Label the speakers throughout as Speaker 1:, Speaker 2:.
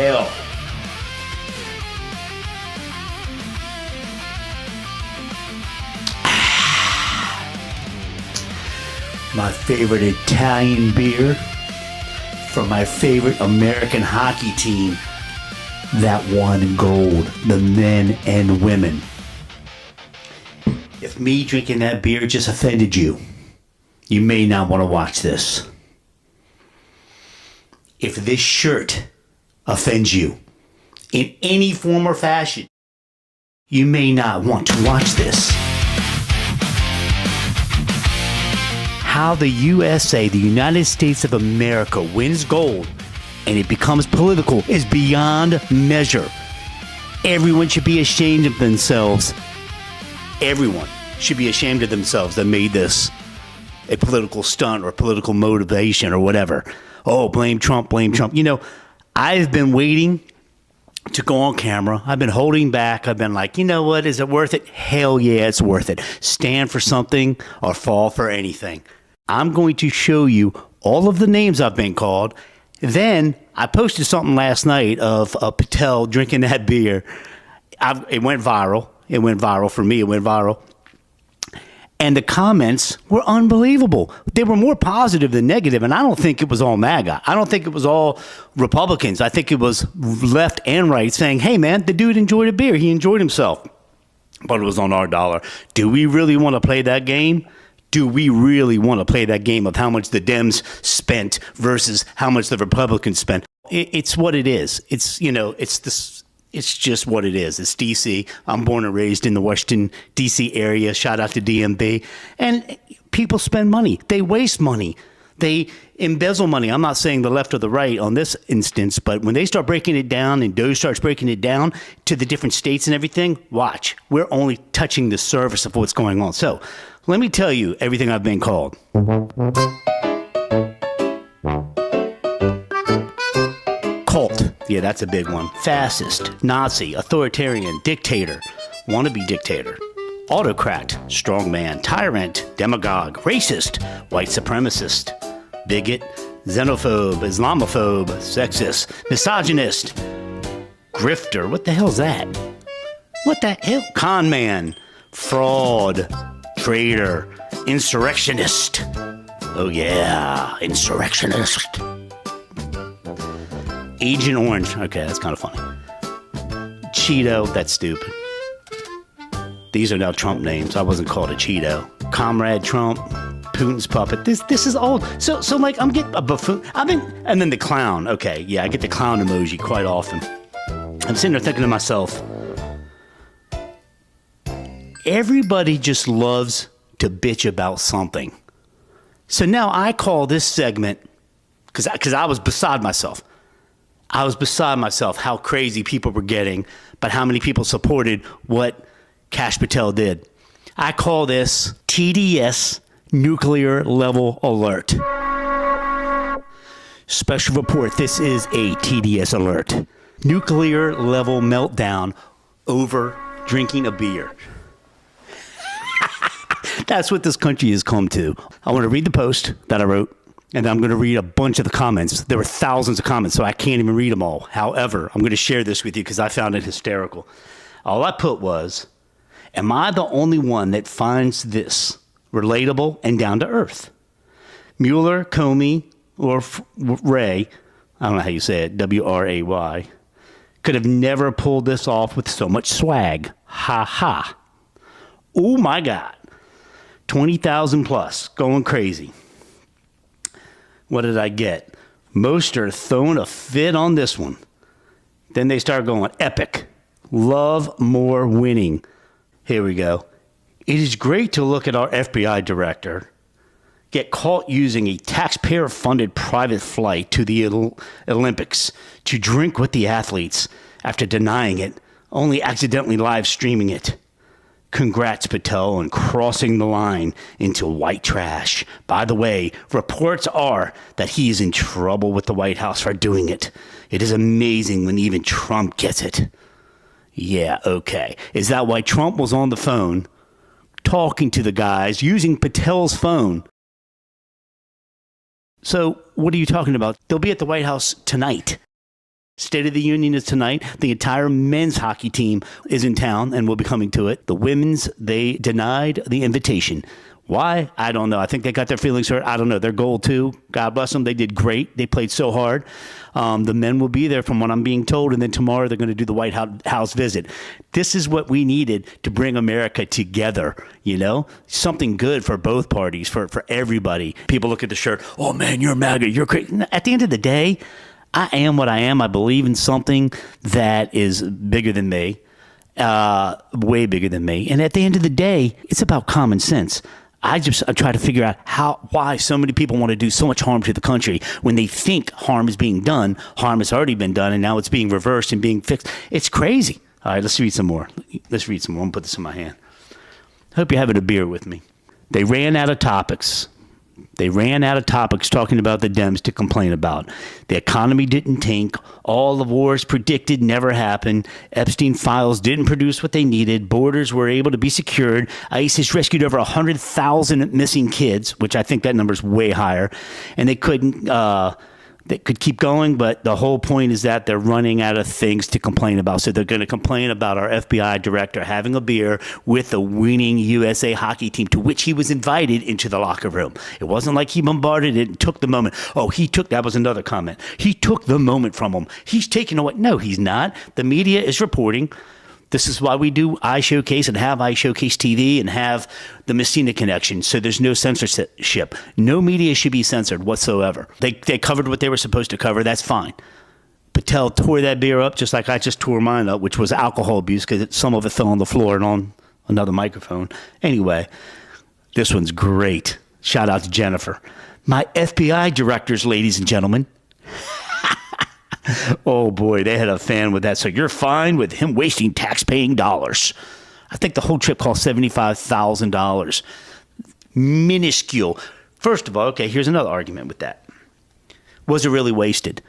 Speaker 1: Patel. My favorite Italian beer from my favorite American hockey team that won gold, the men and women. If me drinking that beer just offended you, you may not want to watch this. If this shirt offends you in any form or fashion, you may not want to watch this. How the USA, the United States of America, wins gold and it becomes political is beyond measure. Everyone should be ashamed of themselves. Everyone should be ashamed of themselves that made this a political stunt or political motivation or whatever. Oh, blame Trump, blame Trump. You know, I've been waiting to go on camera. I've been holding back. I've been like, you know what? Is it worth it? Hell yeah, it's worth it. Stand for something or fall for anything. I'm going to show you all of the names I've been called. Then I posted something last night of Patel drinking that beer. It went viral. It went viral for me. It went viral. And the comments were unbelievable. They were more positive than negative, and I don't think it was all MAGA. I don't think it was all Republicans. I think it was left and right saying, hey, man, the dude enjoyed a beer. He enjoyed himself. But it was on our dollar. Do we really want to play that game? Do we really want to play that game of how much the Dems spent versus how much the Republicans spent? It's what it is. It's, you know, it's this. It's just what it is. It's D.C. I'm born and raised in the Washington, D.C. area. Shout out to DMV. And people spend money. They waste money. They embezzle money. I'm not saying the left or the right on this instance, but when they start breaking it down and Doe starts breaking it down to the different states and everything, watch. We're only touching the surface of what's going on. So let me tell you everything I've been called. Cult. Yeah, that's a big one. Fascist, Nazi, authoritarian, dictator, wannabe dictator, autocrat, strongman, tyrant, demagogue, racist, white supremacist, bigot, xenophobe, Islamophobe, sexist, misogynist, grifter. What the hell's that? What the hell? Con man, fraud, traitor, insurrectionist. Oh yeah, insurrectionist. Agent Orange. Okay, that's kind of funny. Cheeto. That's stupid. These are now Trump names. I wasn't called a Cheeto. Comrade Trump. Putin's puppet. This is old. So like I'm getting a buffoon. And then the clown. Okay, yeah, I get the clown emoji quite often. I'm sitting there thinking to myself, everybody just loves to bitch about something. So now I call this segment because I was beside myself. I was beside myself how crazy people were getting, but how many people supported what Kash Patel did. I call this TDS Nuclear Level Alert. Special report, this is a TDS alert. Nuclear level meltdown over drinking a beer. That's what this country has come to. I want to read the post that I wrote. And I'm going to read a bunch of the comments. There were thousands of comments, so I can't even read them all. However, I'm going to share this with you because I found it hysterical. All I put was, am I the only one that finds this relatable and down to earth? Mueller, Comey, or Ray, I don't know how you say it, W-R-A-Y, could have never pulled this off with so much swag. Ha ha. Oh my God. 20,000 plus, going crazy. What did I get? Most are throwing a fit on this one. Then they start going, epic. Love more winning. Here we go. It is great to look at our FBI director get caught using a taxpayer-funded private flight to the Olympics to drink with the athletes after denying it, only accidentally live streaming it. Congrats, Patel, on crossing the line into white trash. By the way, reports are that he is in trouble with the White House for doing it. It is amazing when even Trump gets it. Yeah, okay. Is that why Trump was on the phone talking to the guys using Patel's phone? So what are you talking about? They'll be at the White House tonight. State of the Union is tonight. The entire men's hockey team is in town and will be coming to it. The women's, they denied the invitation. Why? I don't know. I think they got their feelings hurt. I don't know. Their goal, too. God bless them. They did great. They played so hard. The men will be there from what I'm being told, and then tomorrow they're going to do the White House visit. This is what we needed to bring America together, you know? Something good for both parties, for everybody. People look at the shirt, oh, man, you're MAGA, you're crazy. At the end of the day, I am what I am. I believe in something that is bigger than me, way bigger than me. And at the end of the day, it's about common sense. I try to figure out why so many people want to do so much harm to the country when they think harm is being done. Harm has already been done, and now it's being reversed and being fixed. It's crazy. All right, let's read some more. I'm going to put this in my hand. I hope you're having a beer with me. They ran out of topics. Talking about the Dems to complain about. The economy didn't tank. All the wars predicted never happened. Epstein files didn't produce what they needed. Borders were able to be secured. ICE has rescued over 100,000 missing kids, which I think that number is way higher. And they couldn't... They could keep going, but the whole point is that they're running out of things to complain about. So they're going to complain about our FBI director having a beer with the winning USA hockey team, to which he was invited into the locker room. It wasn't like he bombarded it and took the moment. That was another comment. He took the moment from him. He's taking away. No, he's not. The media is reporting. This is why we do iShowcase and have iShowcase TV and have the Messina Connection. So there's no censorship. No media should be censored whatsoever. They covered what they were supposed to cover. That's fine. Patel tore that beer up just like I just tore mine up, which was alcohol abuse because some of it fell on the floor and on another microphone. Anyway, this one's great. Shout out to Jennifer. My FBI directors, ladies and gentlemen. Oh, boy, they had a fan with that. So you're fine with him wasting tax-paying dollars. I think the whole trip cost $75,000. Minuscule. First of all, okay, here's another argument with that. Was it really wasted?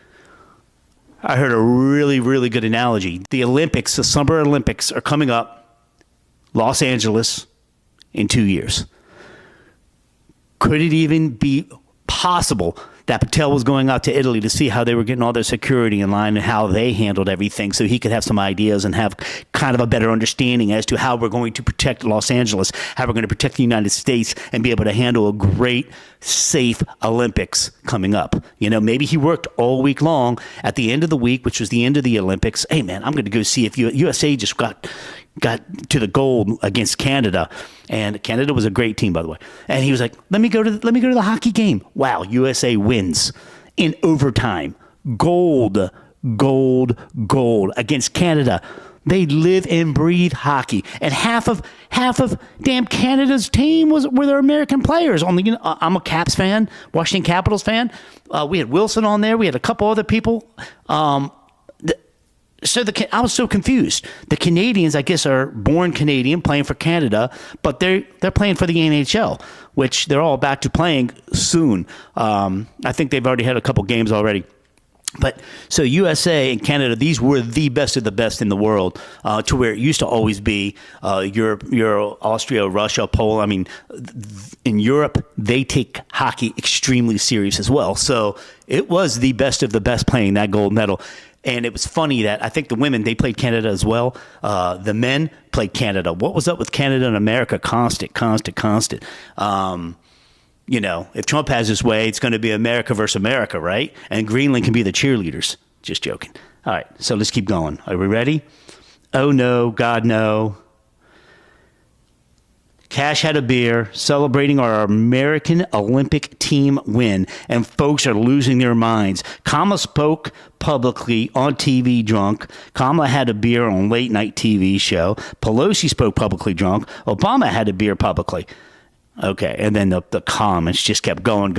Speaker 1: I heard a really, really good analogy. The Olympics, the Summer Olympics, are coming up. Los Angeles in 2 years. Could it even be possible that Patel was going out to Italy to see how they were getting all their security in line and how they handled everything so he could have some ideas and have kind of a better understanding as to how we're going to protect Los Angeles, how we're going to protect the United States and be able to handle a great, safe Olympics coming up. You know, maybe he worked all week long at the end of the week, which was the end of the Olympics. Hey, man, I'm going to go see if USA just got to the gold against Canada, and Canada was a great team, by the way. And he was like, let me go to the hockey game. Wow, USA wins in overtime. Gold against Canada. They live and breathe hockey, and half of damn Canada's team were their American players. I'm a Caps fan, Washington Capitals fan. We had Wilson on there. We had a couple other people. I was so confused. The Canadians, I guess, are born Canadian, playing for Canada, but they're playing for the NHL, which they're all back to playing soon. I think they've already had a couple games already. But so USA and Canada, these were the best of the best in the world, to where it used to always be Europe, Austria, Russia, Poland. I mean, in Europe, they take hockey extremely serious as well. So it was the best of the best playing that gold medal. And it was funny that I think the women, they played Canada as well. The men played Canada. What was up with Canada and America? Constant. You know, if Trump has his way, it's going to be America versus America, right? And Greenland can be the cheerleaders. Just joking. All right, so let's keep going. Are we ready? Oh, no, God, no. Kash had a beer celebrating our American Olympic team win, and folks are losing their minds. Kamala spoke publicly on TV drunk. Kamala had a beer on late night TV show. Pelosi spoke publicly drunk. Obama had a beer publicly. Okay, and then the comments just kept going.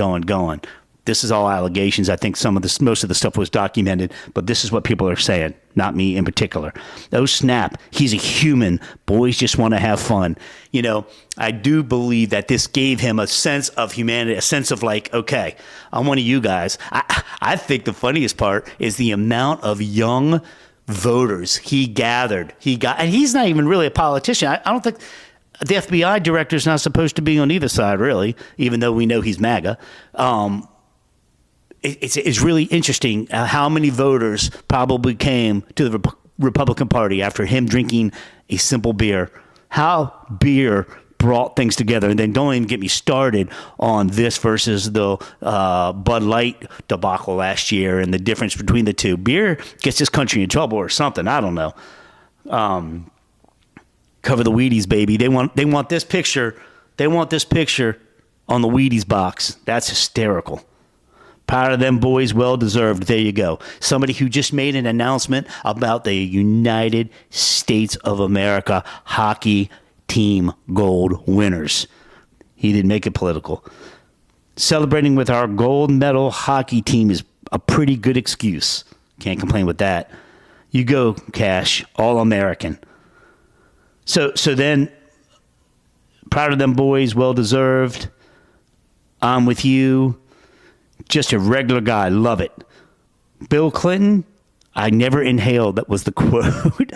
Speaker 1: This is all allegations. I think most of the stuff was documented, but this is what people are saying, not me in particular. Oh, snap. He's a human. Boys just want to have fun. You know, I do believe that this gave him a sense of humanity, a sense of like, okay, I'm one of you guys. I think the funniest part is the amount of young voters he gathered. And he's not even really a politician. I don't think the FBI director is not supposed to be on either side, really, even though we know he's MAGA. it's really interesting how many voters probably came to the Republican Party after him drinking a simple beer. How beer brought things together. And then don't even get me started on this versus the Bud Light debacle last year and the difference between the two. Beer gets this country in trouble or something. I don't know. Cover the Wheaties, baby. They want this picture. They want this picture on the Wheaties box. That's hysterical. Proud of them boys, well deserved. There you go. Somebody who just made an announcement about the United States of America hockey team gold winners. He didn't make it political. Celebrating with our gold medal hockey team is a pretty good excuse. Can't complain with that. You go, Kash, All-American. So then, proud of them boys, well deserved. I'm with you. Just a regular guy. Love it. Bill Clinton, I never inhaled. That was the quote.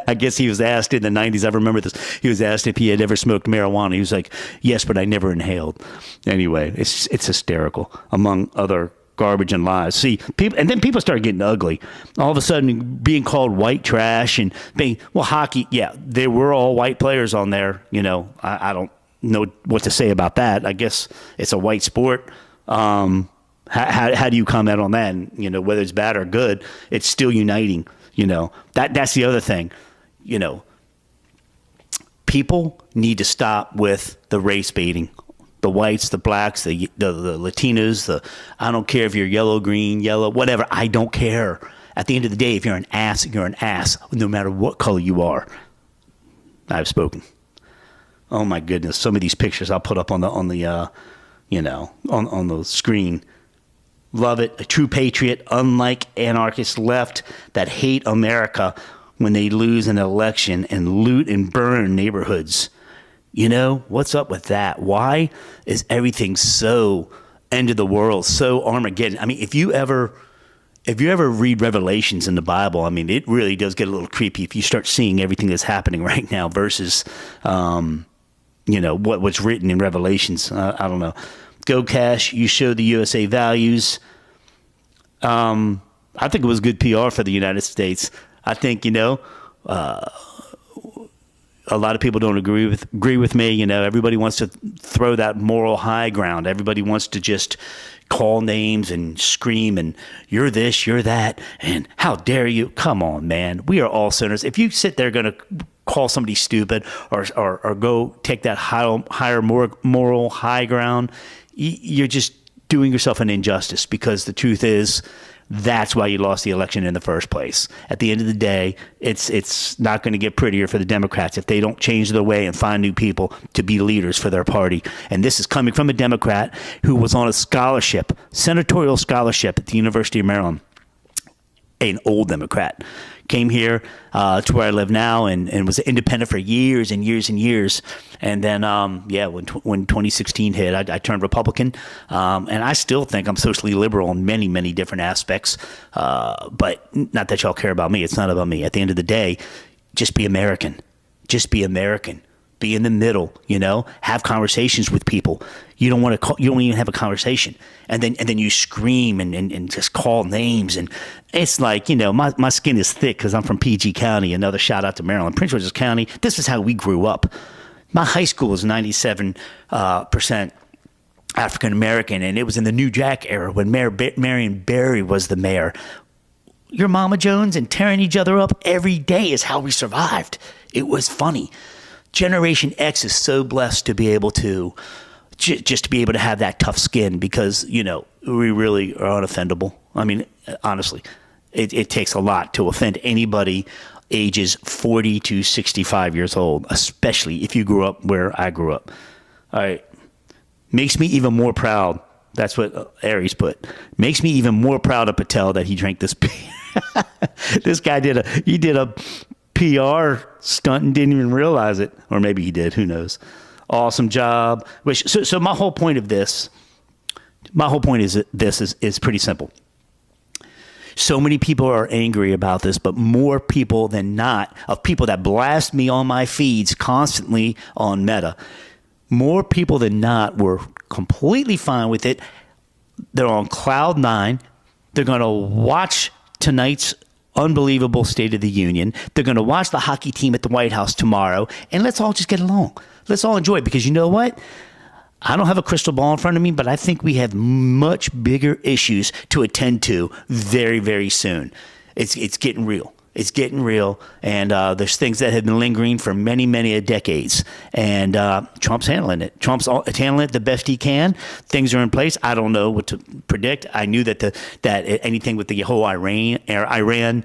Speaker 1: I guess he was asked in the 90s. I remember this. He was asked if he had ever smoked marijuana. He was like, yes, but I never inhaled. Anyway, it's hysterical, among other garbage and lies. See, people start getting ugly. All of a sudden, being called white trash and being, well, hockey, yeah, there were all white players on there. You know, I don't know what to say about that. I guess it's a white sport. How do you comment on that? And, you know, whether it's bad or good, it's still uniting. You know, that's the other thing. You know, people need to stop with the race baiting. The whites, the blacks, the Latinos, I don't care if you're yellow, green, yellow, whatever. I don't care. At the end of the day, if you're an ass, you're an ass, no matter what color you are. I've spoken. Oh my goodness, some of these pictures I'll put up on the screen. Love it. A true patriot, unlike anarchist left that hate America when they lose an election and loot and burn neighborhoods. You know, what's up with that? Why is everything so end of the world, so Armageddon? I mean, if you ever read Revelations in the Bible, I mean, it really does get a little creepy if you start seeing everything that's happening right now versus, what's written in Revelations. I don't know. Go Kash, you showed the USA values. I think it was good PR for the United States. I think, a lot of people don't agree with me. You know, everybody wants to throw that moral high ground. Everybody wants to just call names and scream and you're this, you're that, and how dare you? Come on, man. We are all sinners. If you sit there going to call somebody stupid or go take that higher moral high ground, you're just doing yourself an injustice, because the truth is that's why you lost the election in the first place. At the end of the day, it's not going to get prettier for the Democrats if they don't change their way and find new people to be leaders for their party. And this is coming from a Democrat who was on a scholarship, senatorial scholarship at the University of Maryland, an old Democrat. Came here to where I live now and was independent for years and years and years. And then, when 2016 hit, I turned Republican. And I still think I'm socially liberal in many, many different aspects. But not that y'all care about me. It's not about me. At the end of the day, just be American. Just be American. Be in the middle, have conversations with people. You don't want to you don't even have a conversation. And then you scream and just call names. And it's like, my skin is thick because I'm from PG County. Another shout out to Maryland, Prince George's County. This is how we grew up. My high school was 97% African American, and it was in the New Jack era when Marion Barry was the mayor. Your Mama Jones and tearing each other up every day is how we survived. It was funny. Generation X is so blessed to be able to just to be able to have that tough skin, because, we really are unoffendable. I mean, honestly, it takes a lot to offend anybody ages 40 to 65 years old, especially if you grew up where I grew up. All right. Makes me even more proud. That's what Aries put. Makes me even more proud of Patel that he drank this beer. This guy did a PR stunt and didn't even realize it, or maybe he did. Who knows? Awesome job. So my whole point is this is pretty simple. So many people are angry about this, but more people than not, of people that blast me on my feeds constantly on Meta, more people than not were completely fine with it. They're on cloud nine. They're going to watch tonight's unbelievable State of the Union. They're going to watch the hockey team at the White House tomorrow, and let's all just get along. Let's all enjoy it, because you know what? I don't have a crystal ball in front of me, but I think we have much bigger issues to attend to very, very soon. It's getting real. It's getting real, and there's things that have been lingering for many, many decades, and Trump's handling it. Trump's handling it the best he can. Things are in place. I don't know what to predict. I knew that anything with the whole Iran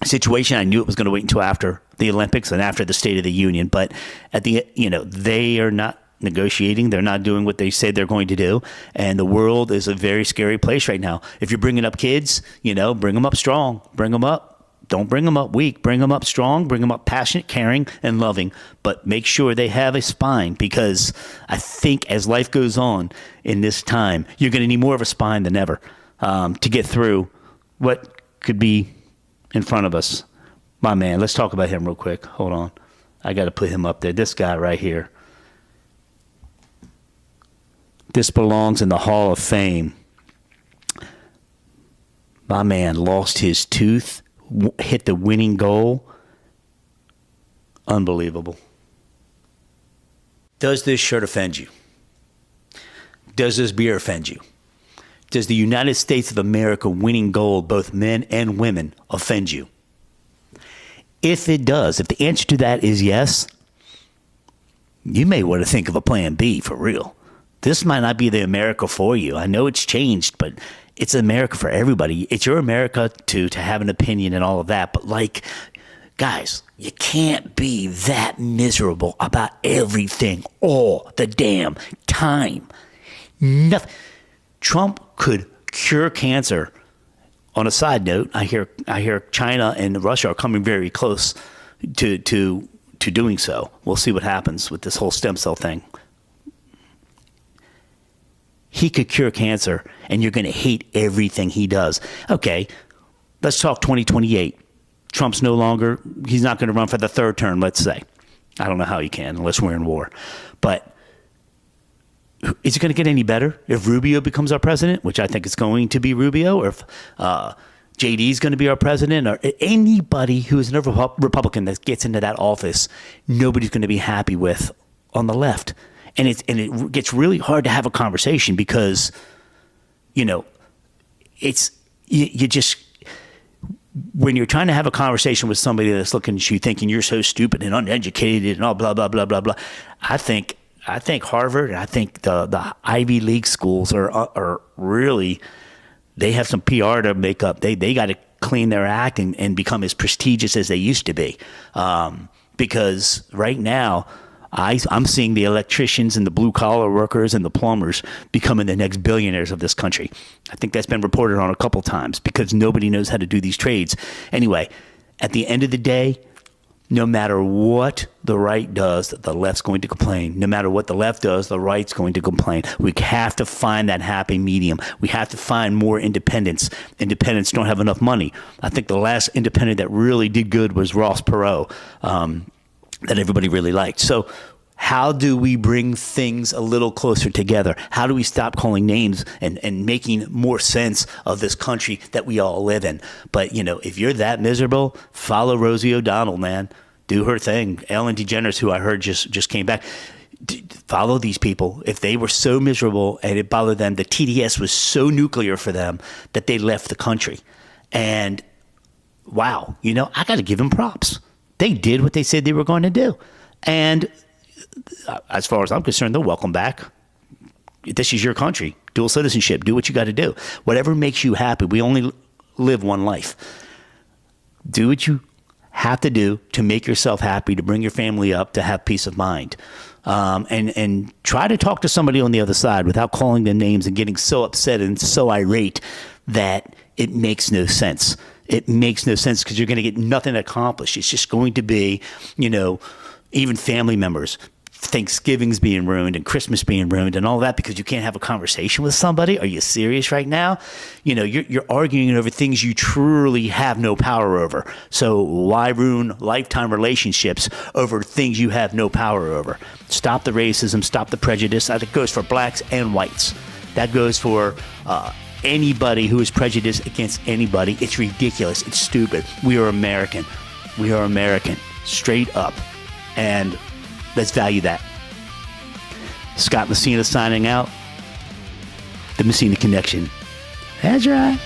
Speaker 1: situation, I knew it was going to wait until after the Olympics and after the State of the Union. But they are not negotiating. They're not doing what they say they're going to do. And the world is a very scary place right now. If you're bringing up kids, bring them up strong. Bring them up. Don't bring them up weak. Bring them up strong. Bring them up passionate, caring, and loving. But make sure they have a spine, because I think as life goes on in this time, you're going to need more of a spine than ever to get through what could be in front of us. My man, let's talk about him real quick. Hold on. I got to put him up there. This guy right here. This belongs in the Hall of Fame. My man lost his tooth, hit the winning goal. Unbelievable. Does this shirt offend you? Does this beer offend you? Does the United States of America winning gold, both men and women, offend you? If it does, if the answer to that is yes, you may want to think of a plan B for real. This might not be the America for you. I know it's changed, but it's America for everybody. It's your America to have an opinion and all of that. But guys, you can't be that miserable about everything all the damn time. Nothing. Trump could cure cancer. On a side note, I hear China and Russia are coming very close to doing so. We'll see what happens with this whole stem cell thing. He could cure cancer, and you're going to hate everything he does. Okay, let's talk 2028. Trump's he's not going to run for the third term, let's say. I don't know how he can, unless we're in war. But is it going to get any better if Rubio becomes our president, which I think it's going to be Rubio, or if JD is going to be our president, or anybody who is a Republican that gets into that office, nobody's going to be happy with on the left. And it gets really hard to have a conversation, because, it's you just, when you're trying to have a conversation with somebody that's looking at you thinking you're so stupid and uneducated and all blah blah blah blah blah, I think Harvard and I think the Ivy League schools are really, they have some PR to make up. They got to clean their act and become as prestigious as they used to be, because right now, I'm seeing the electricians and the blue-collar workers and the plumbers becoming the next billionaires of this country. I think that's been reported on a couple times, because nobody knows how to do these trades. Anyway, at the end of the day, no matter what the right does, the left's going to complain. No matter what the left does, the right's going to complain. We have to find that happy medium. We have to find more independents. Independents don't have enough money. I think the last independent that really did good was Ross Perot. That everybody really liked. So how do we bring things a little closer together? How do we stop calling names and making more sense of this country that we all live in? But, if you're that miserable, follow Rosie O'Donnell, man. Do her thing. Ellen DeGeneres, who I heard just came back. Follow these people. If they were so miserable and it bothered them, the TDS was so nuclear for them that they left the country. And, wow, I got to give them props. They did what they said they were going to do. And as far as I'm concerned, they're welcome back. This is your country. Dual citizenship. Do what you got to do. Whatever makes you happy. We only live one life. Do what you have to do to make yourself happy, to bring your family up, to have peace of mind. And try to talk to somebody on the other side without calling them names and getting so upset and so irate that it makes no sense. It makes no sense, because you're going to get nothing accomplished. It's just going to be, even family members, Thanksgiving's being ruined and Christmas being ruined and all that because you can't have a conversation with somebody. Are you serious right now? You're arguing over things you truly have no power over. So why ruin lifetime relationships over things you have no power over? Stop the racism, stop the prejudice. That goes for blacks and whites. That goes for anybody who is prejudiced against anybody. It's ridiculous. It's stupid. We are American. We are American. Straight up. And let's value that. Scott Messina signing out. The Messina Connection. That's right.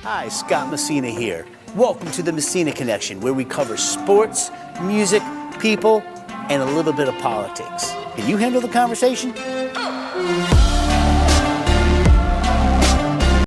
Speaker 1: Hi, Scott Messina here. Welcome to the Messina Connection, where we cover sports, music, people, and a little bit of politics. Can you handle the conversation?